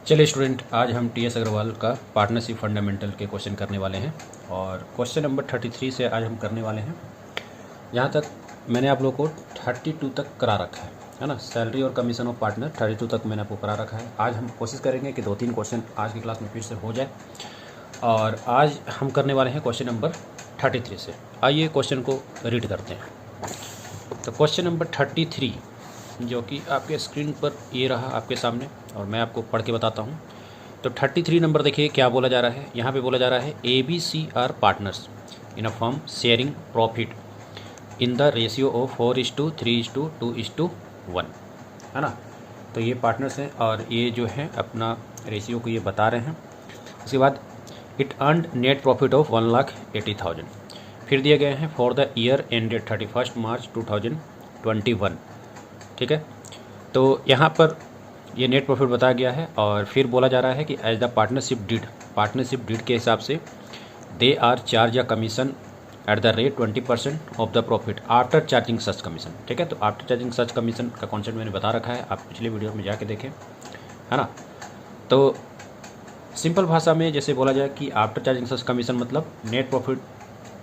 चलिए स्टूडेंट, आज हम टी एस अग्रवाल का पार्टनरशिप फंडामेंटल के क्वेश्चन करने वाले हैं और क्वेश्चन नंबर 33 से आज हम करने वाले हैं। यहाँ तक मैंने आप लोगों को 32 तक करा रखा है ना। सैलरी और कमीशन ऑफ पार्टनर 32 तक मैंने आपको करा रखा है। आज हम कोशिश करेंगे कि 2-3 क्वेश्चन आज की क्लास में फिर से हो जाए और आज हम करने वाले हैं क्वेश्चन नंबर 33 से। आइए क्वेश्चन को रीड करते हैं। तो क्वेश्चन नंबर 33 जो कि आपके स्क्रीन पर ये रहा आपके सामने और मैं आपको पढ़ के बताता हूँ। तो 33 नंबर देखिए क्या बोला जा रहा है। यहाँ पे बोला जा रहा है ABC are partners in a firm sharing profit in the ratio of 4:3:2:1, है ना। तो ये पार्टनर्स हैं और ये जो है अपना रेशियो को ये बता रहे हैं। उसके बाद it earned net profit of 1,80,000। फिर दिए गए हैं फॉर द ईयर एंडेड 31 मार्च 2021। ठीक है, तो यहाँ पर ये नेट प्रॉफिट बताया गया है और फिर बोला जा रहा है कि एज द पार्टनरशिप डीड के हिसाब से they are charge a commission at the rate 20% of the profit after charging such commission. ठीक है, तो आफ्टर चार्जिंग सच कमीशन का कॉन्सेप्ट मैंने बता रखा है, आप पिछले वीडियो में जाके देखें, है ना। तो सिंपल भाषा में जैसे बोला जाए कि आफ्टर चार्जिंग सच कमीशन मतलब net profit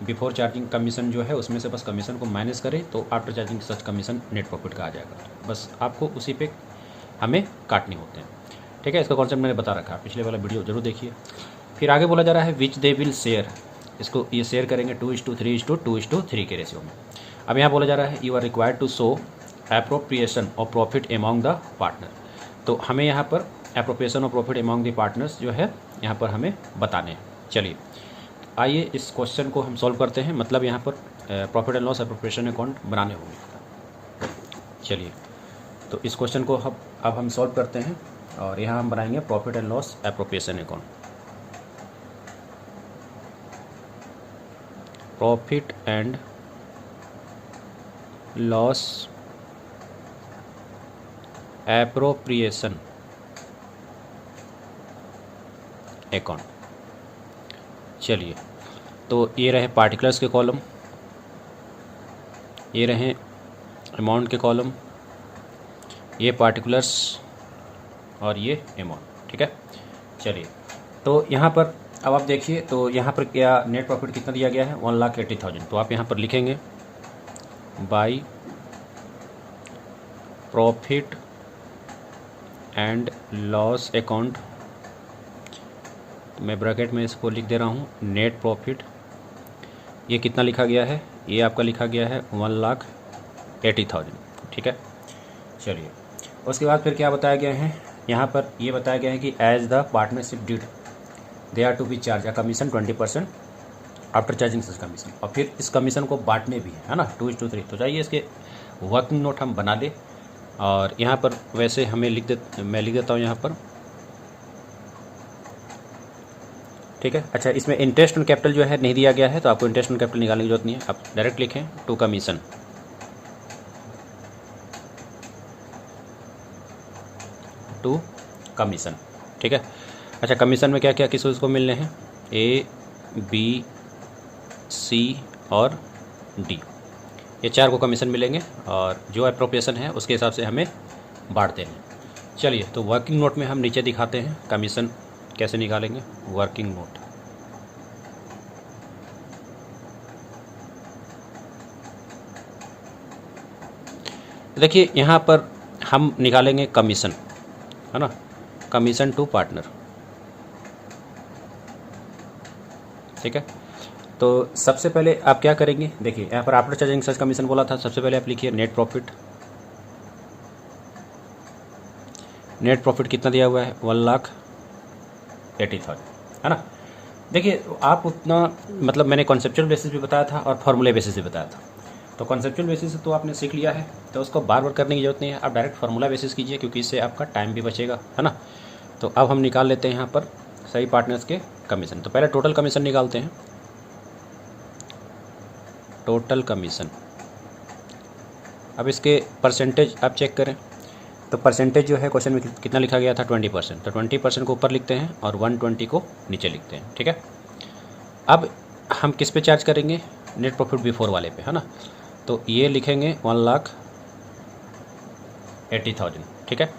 before charging commission जो है उसमें से बस कमीशन को माइनस करें तो after charging such commission net profit का आ जाएगा। बस आपको उसी पे हमें काटने होते हैं। ठीक है, इसका कॉन्सेप्ट मैंने बता रखा है, पिछले वाला वीडियो जरूर देखिए। फिर आगे बोला जा रहा है विच दे विल शेयर, इसको ये शेयर करेंगे 2:3:2:3 के रेशियो में। अब यहाँ बोला जा रहा है you are required to show appropriation of profit among the partner. तो हमें यहाँ पर appropriation of profit among the partners जो है यहाँ पर हमें बताने हैं। चलिए आइए इस क्वेश्चन को हम सॉल्व करते हैं। मतलब यहाँ पर profit and loss appropriation account बनाने होंगे। चलिए तो इस क्वेश्चन को अब हम सॉल्व करते हैं और यहाँ हम बनाएंगे profit and loss appropriation account. Profit and loss appropriation account. चलिए तो ये रहे पार्टिकुलर्स के कॉलम, ये रहे अमाउंट के कॉलम, ये पार्टिकुलर्स और ये अमाउंट। ठीक है, चलिए तो यहाँ पर अब आप देखिए तो यहाँ पर क्या नेट प्रॉफिट कितना दिया गया है 1,80,000। तो आप यहाँ पर लिखेंगे by profit and loss account. तो मैं ब्रैकेट में इसको लिख दे रहा हूँ नेट प्रॉफिट। ये कितना लिखा गया है, ये आपका लिखा गया है 1,80,000। ठीक है, चलिए उसके बाद फिर क्या बताया गया है, यहाँ पर ये बताया गया है कि as the partnership deed they are to be charge a commission 20% after charging such commission. और फिर इस कमीशन को बांटने भी है ना 2:3। तो चाहिए इसके वर्किंग नोट हम बना दें और यहाँ पर वैसे हमें मैं लिख देता हूँ यहाँ पर। ठीक है, अच्छा इसमें इंटरेस्ट ऑन कैपिटल जो है नहीं दिया गया है तो आपको इंटरेस्ट ऑन कैपिटल निकालने की जरूरत नहीं है, आप डायरेक्ट लिखें टू कमीशन। To commission. ठीक है, अच्छा कमीशन में क्या क्या किस उसको मिलने हैं, A, B, C और D, ये 4 को कमीशन मिलेंगे और जो एप्रोप्रिएशन है उसके हिसाब से हमें बांटते हैं। चलिए तो वर्किंग नोट में हम नीचे दिखाते हैं कमीशन कैसे निकालेंगे। वर्किंग नोट, देखिए यहाँ पर हम निकालेंगे कमीशन, है ना, कमीशन टू पार्टनर। ठीक है, तो सबसे पहले आप क्या करेंगे, देखिए यहाँ पर आफ्टर चार्जिंग सच कमीशन बोला था। सबसे पहले आप लिखिए नेट प्रॉफिट। नेट प्रॉफिट कितना दिया हुआ है 1,80,000, है ना। देखिए आप उतना मतलब मैंने कॉन्सेप्चुअल बेसिस भी बताया था और फॉर्मूले बेसिस भी बताया था। तो कॉन्सेप्चुअल बेसिस तो आपने सीख लिया है तो उसको बार बार करने की जरूरत नहीं है, आप डायरेक्ट फार्मूला बेसिस कीजिए क्योंकि इससे आपका टाइम भी बचेगा, है ना। तो अब हम निकाल लेते हैं यहाँ पर सही पार्टनर्स के कमीशन। तो पहले टोटल कमीशन निकालते हैं। टोटल कमीशन, अब इसके परसेंटेज आप चेक करें तो परसेंटेज जो है क्वेश्चन में कितना लिखा गया था 20%। तो 20% को ऊपर लिखते हैं और 120 को नीचे लिखते हैं। ठीक है, अब हम किस पे चार्ज करेंगे, नेट प्रॉफिट बिफोर वाले पे, है ना। तो ये लिखेंगे 1,80,000। ठीक है,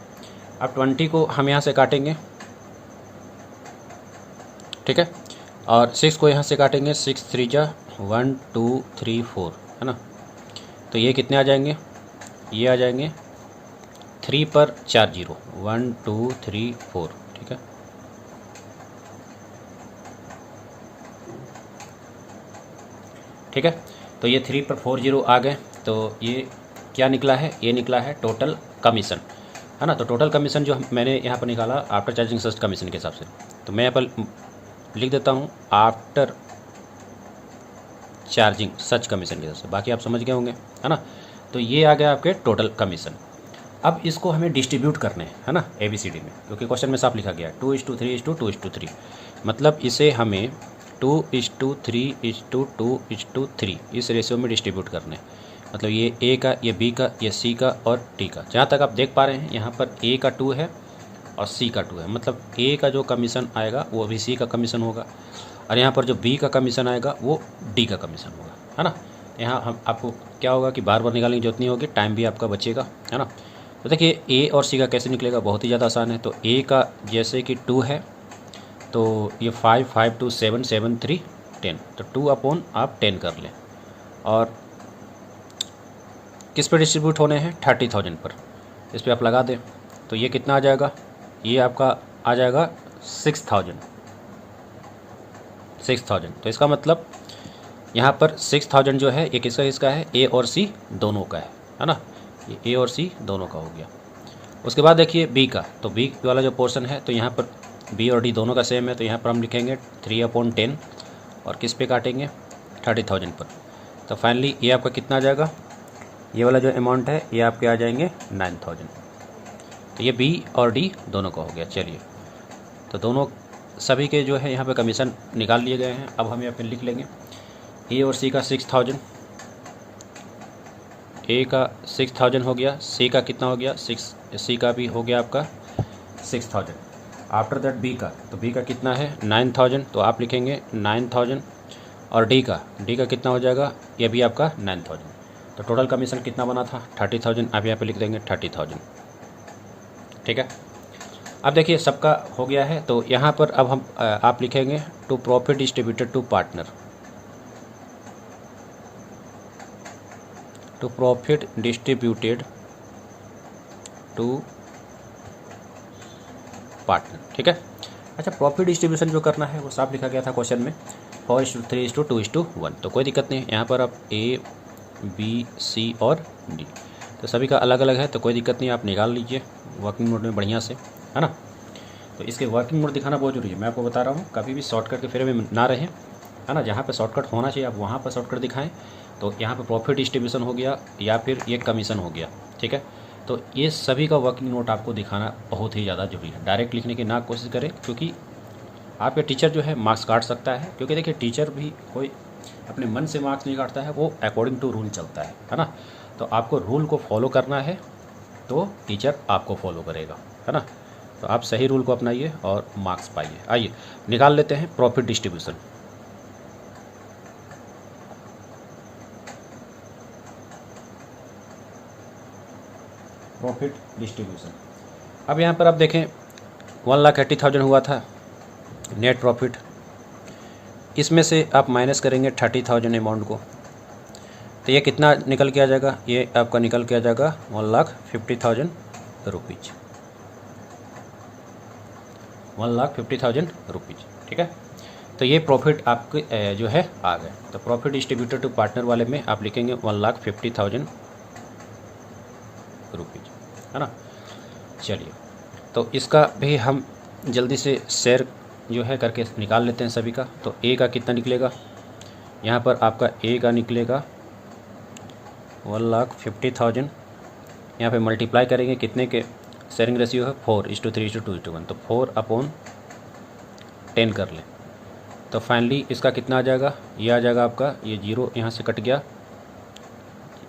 अब 20 को हम यहाँ से काटेंगे ठीक है। और 6 को यहाँ से काटेंगे, 6 3 जा 1 2 3 4, है ना। तो ये कितने आ जाएंगे, ये आ जाएंगे 3 पर 4 जीरो, 1 2 3 4, ठीक है। ठीक है, तो ये 3 पर 4 जीरो आ गए। तो ये क्या निकला है, ये निकला है टोटल कमीशन, है ना। तो टोटल कमीशन जो मैंने यहाँ पर निकाला आफ्टर चार्जिंग सच कमीशन के हिसाब से, तो मैं यहाँ पर लिख देता हूँ आफ्टर चार्जिंग सच कमीशन के हिसाब से, बाकी आप समझ गए होंगे, है ना। तो ये आ गया आपके टोटल कमीशन। अब इसको हमें डिस्ट्रीब्यूट करने हैं, है ना, ABCD में, क्योंकि क्वेश्चन में साफ लिखा गया 2:3:2:3, मतलब इसे हमें 2:3:2:2:3 इस रेशियो में डिस्ट्रीब्यूट करने हैं। मतलब ये A का, ये B का, ये C का और D का। जहाँ तक आप देख पा रहे हैं यहाँ पर A का 2 है और C का 2 है, मतलब A का जो कमीशन आएगा वो भी C का कमीशन होगा, और यहाँ पर जो B का कमीशन आएगा वो D का कमीशन होगा, है ना। यहाँ हम आपको क्या होगा कि बार बार निकालने की जरूरत नहीं होगी, टाइम भी आपका बचेगा, है ना। तो देखिए A और C का कैसे निकलेगा, बहुत ही ज़्यादा आसान है। तो A का जैसे कि 2 है तो ये 5 5 2 7 7 3 10, तो 2 अपॉन आप 10 कर लें, और किस पे डिस्ट्रीब्यूट होने हैं, 30,000 पर। इस पर आप लगा दें तो ये कितना आ जाएगा, ये आपका आ जाएगा 6,000। तो इसका मतलब यहाँ पर 6,000 जो है ये किसका है, A और C दोनों का है ना। ये A और C दोनों का हो गया। उसके बाद देखिए B का, तो B वाला जो पोर्शन है तो यहाँ पर B और D दोनों का सेम है, तो यहाँ पर हम लिखेंगे 3/10 और किस पे काटेंगे, 30,000 पर। तो फाइनली ये आपका कितना आ जाएगा, ये वाला जो अमाउंट है ये आपके आ जाएंगे 9,000। तो ये B और D दोनों का हो गया। चलिए, तो दोनों सभी के जो है यहाँ पे कमीशन निकाल लिए गए हैं। अब हम यहाँ पे लिख लेंगे A और C का 6,000, A का 6,000 हो गया, C का कितना हो गया 6, C का भी हो गया आपका 6,000। आफ्टर दैट B का, तो B का कितना है 9,000, तो आप लिखेंगे 9,000, और D का कितना हो जाएगा, ये भी आपका 9,000। तो टोटल कमीशन कितना बना था 30,000, आप यहाँ पे लिख देंगे 30,000, ठीक है। अब देखिए सबका हो गया है, तो यहाँ पर अब हम आप लिखेंगे to profit distributed to partner, to profit distributed to partner, ठीक है। अच्छा, प्रॉफिट डिस्ट्रीब्यूशन जो करना है वो साफ लिखा गया था क्वेश्चन में 4:3:2:1, तो कोई दिक्कत नहीं है। यहाँ पर आप A B C और D, तो सभी का अलग अलग है, तो कोई दिक्कत नहीं, आप निकाल लीजिए वर्किंग मोड में बढ़िया से, है ना। तो इसके वर्किंग मोड दिखाना बहुत जरूरी है, मैं आपको बता रहा हूँ, कभी भी शॉर्टकट के फेरे में ना रहें, है ना। जहाँ पे शॉर्टकट होना चाहिए आप वहाँ पर शॉर्टकट दिखाएं। तो यहाँ पे प्रॉफिट डिस्ट्रीब्यूशन हो गया या फिर ये कमीशन हो गया, ठीक है। तो ये सभी का वर्किंग नोट आपको दिखाना बहुत ही ज़्यादा जरूरी है। डायरेक्ट लिखने की ना कोशिश करें, क्योंकि आपके टीचर जो है मार्क्स काट सकता है, क्योंकि देखिए टीचर भी कोई अपने मन से मार्क्स नहीं काटता है, वो अकॉर्डिंग टू रूल चलता है ना। तो आपको रूल को फॉलो करना है तो टीचर आपको फॉलो करेगा, है ना। तो आप सही रूल को अपनाइए और मार्क्स पाइए। आइए निकाल लेते हैं प्रॉफिट डिस्ट्रीब्यूशन। प्रॉफिट डिस्ट्रीब्यूशन, अब यहाँ पर आप देखें 1,80,000 हुआ था नेट प्रॉफिट, इसमें से आप माइनस करेंगे 30,000 अमाउंट को, तो ये कितना निकल के आ जाएगा, ये आपका निकल के आ जाएगा 1,50,000 रुपीज़, 1,50,000 रुपीज़, ठीक है। तो ये प्रॉफिट आपके जो है आ गए। तो प्रॉफिट डिस्ट्रीब्यूटेड टू पार्टनर वाले में आप लिखेंगे 1,50,000 रुपीज़, है ना। चलिए, तो इसका भी हम जल्दी से शेयर जो है करके निकाल लेते हैं सभी का। तो A का कितना निकलेगा, यहाँ पर आपका A का निकलेगा 1,50,000, यहाँ पे मल्टीप्लाई करेंगे कितने के शेयरिंग रेशियो है 4:3:2:1, तो 4/10 कर लें। तो फाइनली इसका कितना आ जाएगा, ये आ जाएगा आपका, ये 0 यहाँ से कट गया,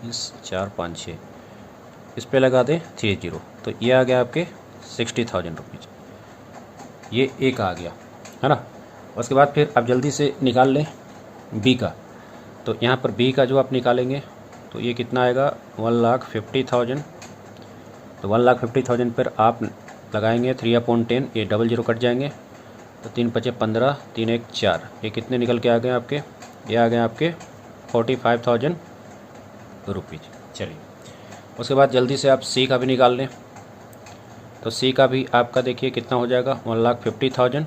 इस 4 5 6 इस पे लगा दें 3 0, तो ये आ गया आपके 60,000 रुपीज़, ये A का आ गया, है ना। उसके बाद फिर आप जल्दी से निकाल लें B का। तो यहाँ पर B का जो आप निकालेंगे तो ये कितना आएगा 1,50,000, तो 1,50,000 पर आप लगाएंगे 3/10, ये 00 कट जाएंगे, तो 3 × 5 = 15, 3 × 1 = 4, ये कितने निकल के आ गए आपके? ये आ गए आपके 45,000 रुपीज़। चलिए उसके बाद जल्दी से आप सी का भी निकाल लें। तो सी का भी आपका देखिए कितना हो जाएगा, 1,50,000,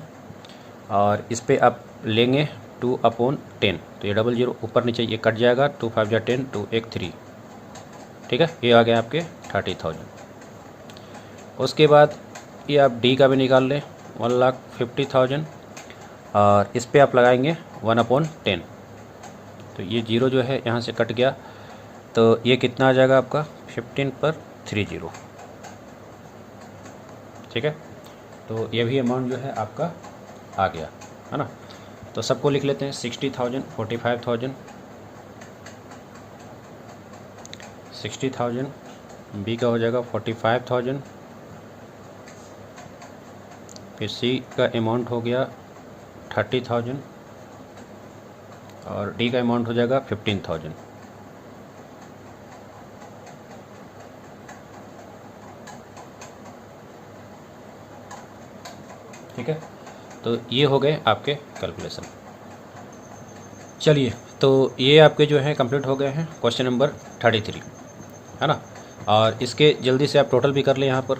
और इस पे आप लेंगे 2/10, तो ये 00 ऊपर नीचे ये कट जाएगा, 2 × 5 = 10, 2 × 1 = 3, ठीक है, ये आ गया आपके 30,000। उसके बाद ये आप डी का भी निकाल लें, 1,50,000, और इस पे आप लगाएंगे 1/10, तो ये 0 जो है यहाँ से कट गया, तो ये कितना आ जाएगा आपका 15 पर 30, ठीक है। तो ये भी अमाउंट जो है आपका आ गया, है ना। तो सबको लिख लेते हैं, 60,000, 45,000, 60,000, बी का हो जाएगा 45,000, फिर सी का अमाउंट हो गया 30,000, और डी का अमाउंट हो जाएगा 15,000। ठीक है, तो ये हो गए आपके कैलकुलेशन। चलिए, तो ये आपके जो है कंप्लीट हो गए हैं क्वेश्चन नंबर 33, है ना। और इसके जल्दी से आप टोटल भी कर लें यहाँ पर।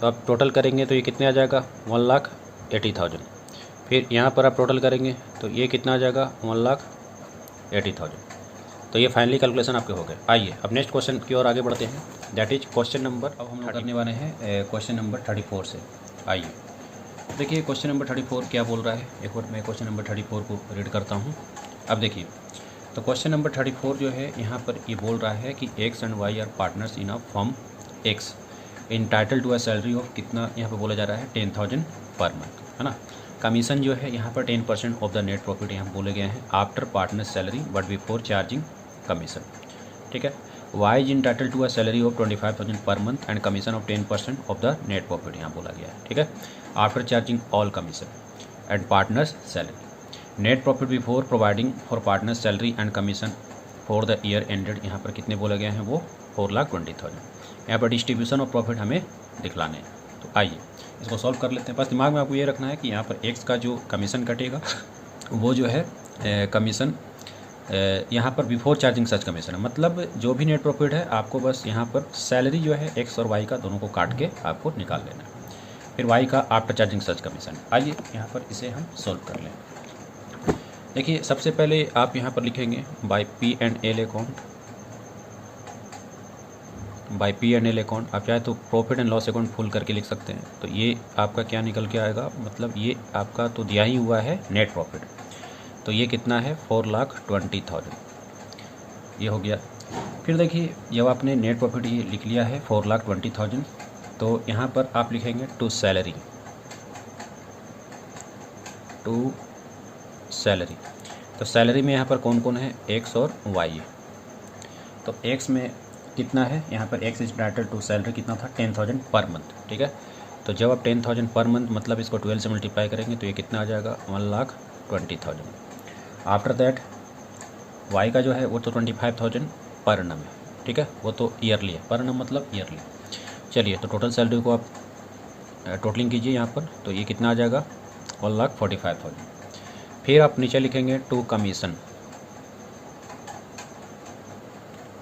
तो आप टोटल करेंगे तो ये कितने आ जाएगा, 1,80,000। फिर यहाँ पर आप टोटल करेंगे तो ये कितना आ जाएगा, 1,80,000। तो ये फाइनली कैलकुलेशन आपके हो गए। आइए अब नेक्स्ट क्वेश्चन की ओर आगे बढ़ते हैं, दैट इज क्वेश्चन नंबर, अब हम लोग करने वाले हैं क्वेश्चन नंबर 34 से। आइए देखिए क्वेश्चन नंबर 34 क्या बोल रहा है। एक बार मैं क्वेश्चन नंबर 34 को रीड करता हूँ। अब देखिए, तो क्वेश्चन नंबर 34 जो है यहाँ पर ये बोल रहा है कि X and Y are partners in a firm X entitled to a salary of, कितना यहाँ पर बोला जा रहा है, 10,000 पर मंथ, है ना। कमीशन जो है यहाँ पर 10% ऑफ द नेट प्रॉफिट यहाँ बोले गए हैं after partner salary but before charging commission, ठीक है। Y is entitled to a salary of 25,000 per month and commission of 10% of the net profit यहाँ बोला गया है, ठीक है, after charging all commission and partners salary. Net profit before providing for partners salary and commission for the year ended, यहाँ पर कितने बोले गए हैं, वो 4,20,000। यहाँ पर डिस्ट्रीब्यूशन ऑफ प्रॉफिट हमें दिखलाने हैं। तो आइए इसको सॉल्व कर लेते हैं। बस दिमाग में आपको ये रखना है कि यहाँ पर एक्स का जो कमीशन कटेगा वो जो है कमीशन यहाँ पर बिफोर चार्जिंग सच कमीशन है, मतलब जो भी नेट प्रॉफिट है आपको बस यहाँ पर सैलरी जो है एक्स और वाई का दोनों को काट के आपको निकाल लेना है, फिर वाई का आफ्टर चार्जिंग सच कमीशन। आइए यहाँ पर इसे हम सॉल्व कर लें। देखिए सबसे पहले आप यहाँ पर लिखेंगे by P and L account, by P and L account. आप चाहे तो profit and loss account full करके लिख सकते हैं। तो ये आपका क्या निकल के आएगा, मतलब ये आपका तो दिया ही हुआ है नेट प्रॉफिट, तो ये कितना है, 4,20,000, ये हो गया। फिर देखिए जब आपने नेट प्रॉफिट ये लिख लिया है 4,20,000, तो यहाँ पर आप लिखेंगे टू सैलरी, टू सैलरी। तो सैलरी में यहाँ पर कौन कौन है, एक्स और वाई। तो एक्स में कितना है, यहाँ पर X is entitled to salary कितना था, 10,000 पर मंथ, ठीक है। तो जब आप 10,000 पर मंथ मतलब इसको 12 से मल्टीप्लाई करेंगे तो ये कितना आ जाएगा, 1,20,000। आफ्टर दैट वाई का जो है वो तो 25,000 पर annum है, ठीक है, वो तो ईयरली है, पर annum मतलब ईयरली। चलिए तो टोटल सैलरी को आप टोटलिंग कीजिए यहाँ पर, तो ये कितना आ जाएगा, 1,45,000। फिर आप नीचे लिखेंगे टू कमीशन,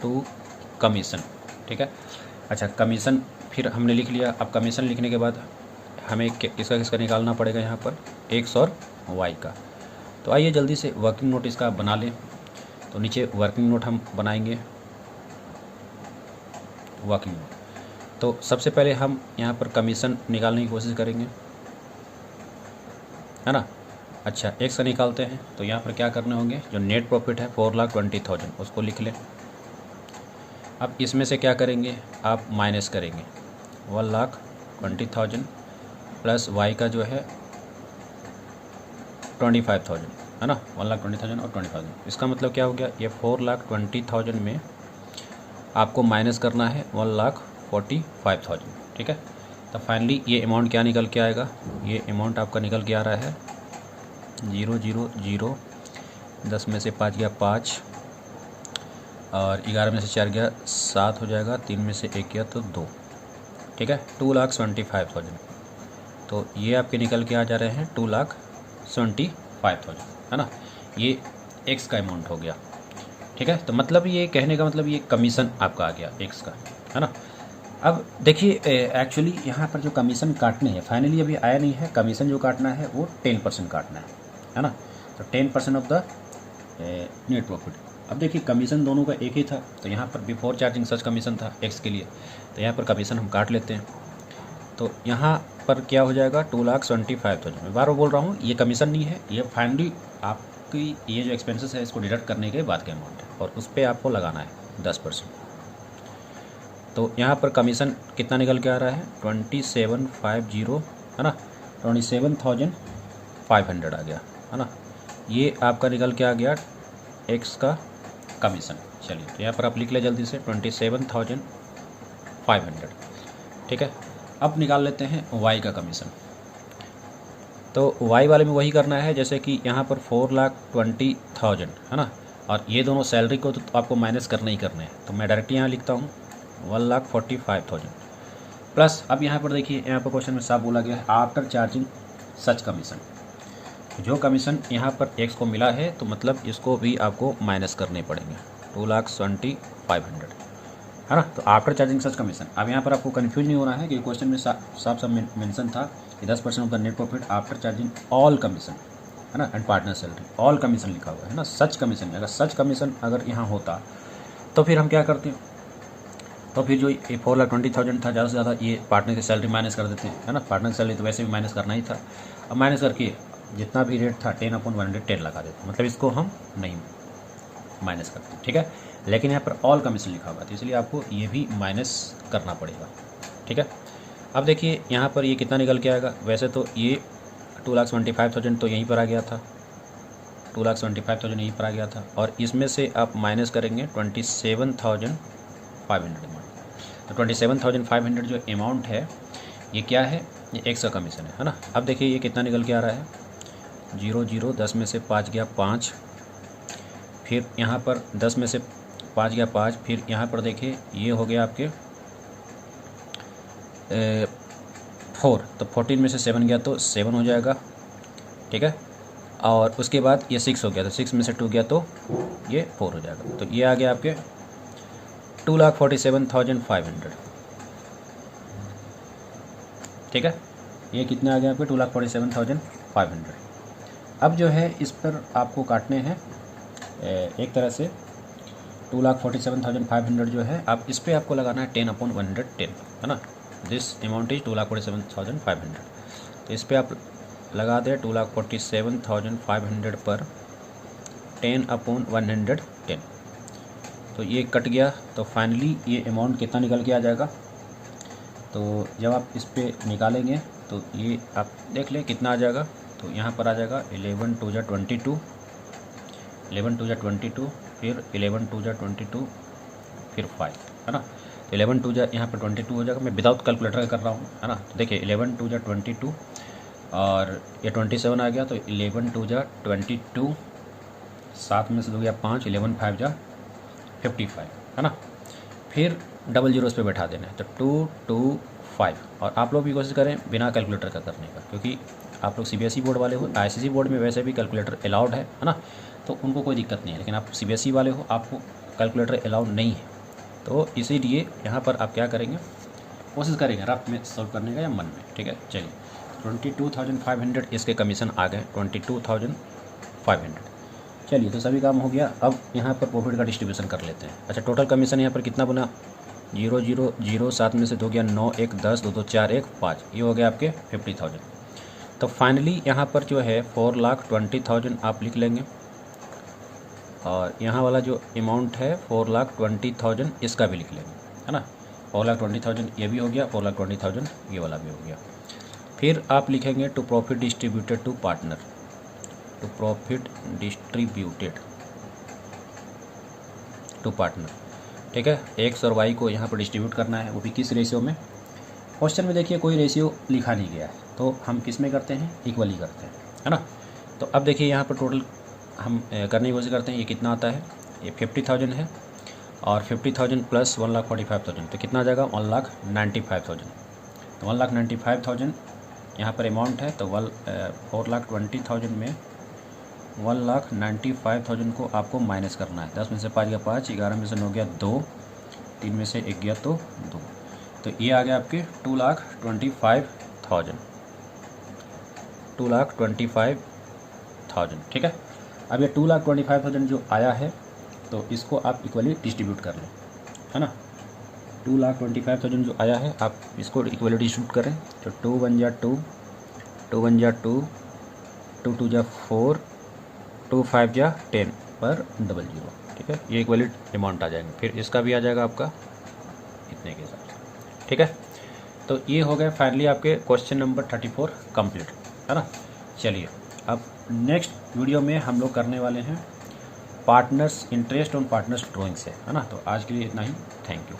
टू कमीशन, ठीक है। अच्छा कमीशन फिर हमने लिख लिया। अब कमीशन लिखने के बाद हमें किसका किसका निकालना पड़ेगा, यहाँ पर एक्स और वाई का। तो आइए जल्दी से वर्किंग नोट इसका बना लें। तो नीचे वर्किंग नोट हम बनाएंगे, वर्किंग नोट। तो सबसे पहले हम यहाँ पर कमीशन निकालने की कोशिश करेंगे, है ना। अच्छा एक्स का निकालते हैं, तो यहाँ पर क्या करने होंगे, जो नेट प्रॉफिट है 4,20,000 उसको लिख लें। अब इसमें से क्या करेंगे, आप माइनस करेंगे 1,20,000 प्लस वाई का जो है 25,000, है ना, 1,20,000 और 25,000। इसका मतलब क्या हो गया, ये 4,20,000 में आपको माइनस करना है 1,45,000, ठीक है। तो फाइनली ये अमाउंट क्या निकल के आएगा, ये अमाउंट आपका निकल के आ रहा है 0,0,0, 10 में से 5 गया 5, और 11 में से 4 गया 7 हो जाएगा, 3 में से 1 गया तो 2, ठीक है, 2,75,000। तो ये आपके निकल के आ जा रहे हैं 2,75,000, है ना। ये एक्स का अमाउंट हो गया, ठीक है। तो मतलब ये कहने का मतलब ये कमीशन आपका आ गया एक्स का, है ना। अब देखिए एक्चुअली यहाँ पर जो कमीशन काटने हैं फाइनली अभी आया नहीं है, कमीशन जो काटना है वो 10% काटना है ना। तो 10% ऑफ द नेट प्रॉफिट। अब देखिए कमीशन दोनों का एक ही था, तो यहाँ पर बिफोर चार्जिंग सच कमीशन था एक्स के लिए, तो यहाँ पर कमीशन हम काट लेते हैं। तो यहाँ पर क्या हो जाएगा 2,75,000। मैं बार बार बोल रहा हूँ ये कमीशन नहीं है, ये फाइनली आपकी ये जो एक्सपेंसेस है इसको डिडक्ट करने के बाद का अमाउंट है और उस पर आपको लगाना है 10%। तो यहाँ पर कमीशन कितना निकल के आ रहा है 2750, है ना। 27,500 आ गया, है ना। ये आपका निकल के आ गया एक्स का कमीशन। चलिए तो यहाँ पर आप लिख ले जल्दी से 27,500, ठीक है। अब निकाल लेते हैं वाई का कमीशन। तो वाई वाले में वही करना है जैसे कि यहाँ पर 4,20,000, है ना। और ये दोनों सैलरी को तो आपको माइनस करने ही करने हैं, तो मैं डायरेक्ट यहाँ लिखता हूँ 1,45,000 प्लस। अब यहाँ पर देखिए यहाँ पर क्वेश्चन में साफ बोला गया है आफ्टर चार्जिंग सच कमीशन। जो कमीशन यहाँ पर एक्स को मिला है तो मतलब इसको भी आपको माइनस करने पड़ेंगे 2,20,500, है ना। तो आफ्टर चार्जिंग सच कमीशन। अब यहाँ पर आपको कन्फ्यूज नहीं होना है कि क्वेश्चन में साफ मेंशन था कि 10% of the net profit after charging all commission, है ना, and partner salary. All commission लिखा हुआ है ना, सच कमीशन। अगर सच कमीशन अगर यहाँ होता तो फिर हम क्या करते हैं, तो फिर जो ये 4,20,000 था ज़्यादा से ज़्यादा ये पार्टनर की सैलरी माइनस कर देते हैं, है ना। पार्टनर की सैलरी तो वैसे भी माइनस करना ही था। अब माइनस करके जितना भी रेट था 10/110 लगा देते, मतलब इसको हम नहीं माइनस करते, ठीक है। लेकिन यहाँ पर ऑल कमीशन लिखा हुआ था इसलिए आपको ये भी माइनस करना पड़ेगा, ठीक है। अब देखिए यहाँ पर ये कितना निकल के आएगा। वैसे तो ये 2,25,000 तो यहीं पर आ गया था, 2,25,000 यहीं पर आ गया था, और इसमें से आप माइनस करेंगे 27,500 अमाउंट। तो 27,500 जो अमाउंट है ये क्या है, ये एक्स का कमीशन है ना। अब देखिए ये कितना निकल के आ रहा है 0, 10 में से 5 गया 5, फिर यहाँ पर 10 में से 5 गया 5, फिर यहाँ पर देखिए ये हो गया आपके 4, तो 14 में से 7 गया तो 7 हो जाएगा, ठीक है। और उसके बाद ये 6 हो गया तो 6 में से 2 गया तो ये 4 हो जाएगा। तो ये आ गया आपके 2,47,500, ठीक है। ये कितने आ गए आपके 2,47,500। अब जो है इस पर आपको काटने हैं एक तरह से 2,47,500 जो है आप इस पर आपको लगाना है 10/110, है ना। This amount is 2,47,500। तो इस पर आप लगा दें 2,47,500 पर 10/110। तो ये कट गया तो फाइनली ये अमाउंट कितना निकल के आ जाएगा। तो जब आप इस पर निकालेंगे तो ये आप देख लें कितना आ जाएगा। तो यहाँ पर आ जाएगा 11 2 22, 11 2 22, फिर 11 2 22, फिर 5, है ना। तो 11 2 यहाँ पर 22 हो जाएगा। मैं विदाउट कैलकुलेटर कर रहा हूँ, है ना। तो देखिए 11 2 22 और ये 27 आ गया। तो 11 2 22, 7 में से 2 गया 5, 11 5 55, है ना। फिर डबल जीरो इस पर बैठा देना है तो 225। और आप लोग भी कोशिश करें बिना कैलकुलेटर का करने का, क्योंकि आप लोग सीबीएसई बोर्ड वाले हो, आईसीएसई बोर्ड में वैसे भी कैलकुलेटर अलाउड है ना, तो उनको कोई दिक्कत नहीं है। लेकिन आप सीबीएसई वाले हो, आपको कैलकुलेटर अलाउड नहीं है, तो इसीलिए यहाँ पर आप क्या करेंगे, कोशिश करेंगे रफ में सॉल्व करने का या मन में, ठीक है। चलिए 22,500 इसके कमीशन आ गए 22,500। चलिए तो सभी काम हो गया। अब यहाँ पर प्रॉफिट का डिस्ट्रीब्यूशन कर लेते हैं। अच्छा टोटल कमीशन यहाँ पर कितना बना 0 0 0, 7 में से 2 गया 9, 1 10, 2 2 4 1 5, ये हो गया आपके 50,000। तो फाइनली यहाँ पर जो है 4,20,000 आप लिख लेंगे, और यहाँ वाला जो अमाउंट है 4,20,000 इसका भी लिख लेंगे, है ना। 4,20,000 ये भी हो गया, 4,20,000 ये वाला भी हो गया। फिर आप लिखेंगे to profit distributed to partner, to profit distributed to partner, ठीक है। एक्स और वाई को यहाँ पर डिस्ट्रीब्यूट करना है, वो भी किस रेशियो में। क्वेश्चन में देखिए कोई रेशियो लिखा नहीं गया है, तो हम किस में करते हैं, इक्वली करते हैं, है ना। तो अब देखिए यहाँ पर टोटल हम करने की कोशिश करते हैं। ये कितना आता है, ये 50,000 है, और 50,000 प्लस 1,45,000 तो कितना आ जाएगा 1,95,000। तो 1,95,000 यहाँ पर अमाउंट है तो 4,20,000 में 1,95,000 को आपको माइनस करना है। 10 में से 5 गया 5, 11 में से 9 गया 2, 3 में से 1 गया तो 2, तो ये आ गया आपके 2,25,000, 2,25,000। ठीक है, अब ये 2,25,000 जो आया है तो इसको आप इक्वली डिस्ट्रीब्यूट कर लें, है ना। 2,25,000 जो आया है आप इसको इक्वली डिस्ट्रीब्यूट करें तो 2 1 जा 2, 2 1 जा 2, 2 2 जा 4, 2 5 जा 10 पर 00। ठीक है, ये इक्वली अमाउंट आ जाएंगे। फिर इसका भी आ जाएगा आपका इतने के हिसाब से। ठीक है, तो ये हो गए फाइनली आपके क्वेश्चन नंबर 34 कंप्लीट, है ना। चलिए अब नेक्स्ट वीडियो में हम लोग करने वाले हैं partners interest on partners drawing से, है ना। तो आज के लिए इतना ही, थैंक यू।